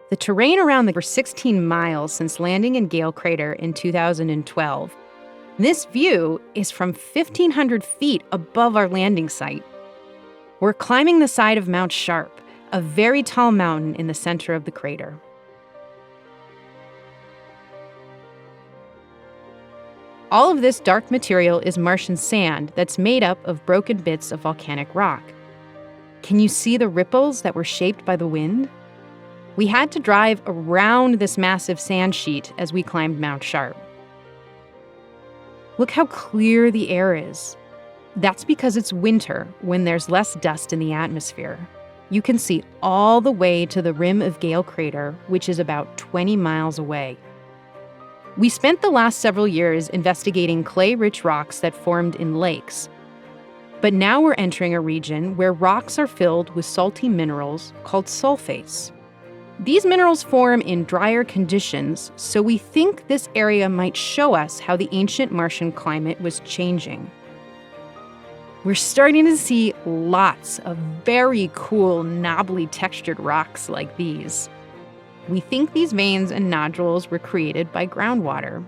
The terrain around for 16 miles since landing in Gale Crater in 2012. This view is from 1,500 feet above our landing site. We're climbing the side of Mount Sharp, a very tall mountain in the center of the crater. All of this dark material is Martian sand that's made up of broken bits of volcanic rock. Can you see the ripples that were shaped by the wind? We had to drive around this massive sand sheet as we climbed Mount Sharp. Look how clear the air is. That's because it's winter, when there's less dust in the atmosphere. You can see all the way to the rim of Gale Crater, which is about 20 miles away. We spent the last several years investigating clay-rich rocks that formed in lakes. But now we're entering a region where rocks are filled with salty minerals called sulfates. These minerals form in drier conditions, so we think this area might show us how the ancient Martian climate was changing. We're starting to see lots of very cool, knobbly textured rocks like these. We think these veins and nodules were created by groundwater.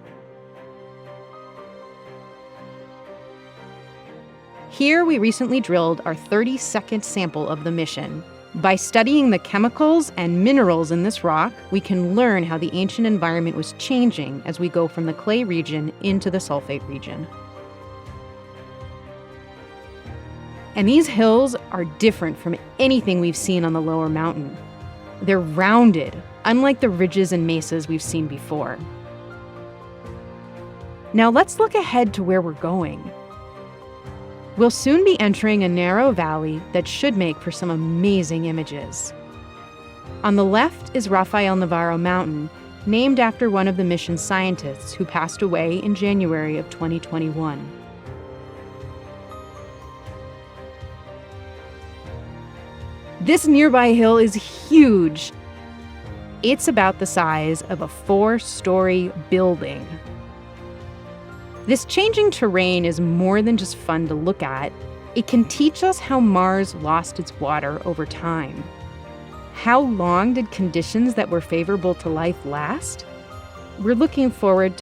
Here we recently drilled our 32nd sample of the mission. By studying the chemicals and minerals in this rock, we can learn how the ancient environment was changing as we go from the clay region into the sulfate region. And these hills are different from anything we've seen on the lower mountain. They're rounded, unlike the ridges and mesas we've seen before. Now let's look ahead to where we're going. We'll soon be entering a narrow valley that should make for some amazing images. On the left is Rafael Navarro Mountain, named after one of the mission's scientists who passed away in January of 2021. This nearby hill is huge. It's about the size of a 4-story building. This changing terrain is more than just fun to look at. It can teach us how Mars lost its water over time. How long did conditions that were favorable to life last? We're looking forward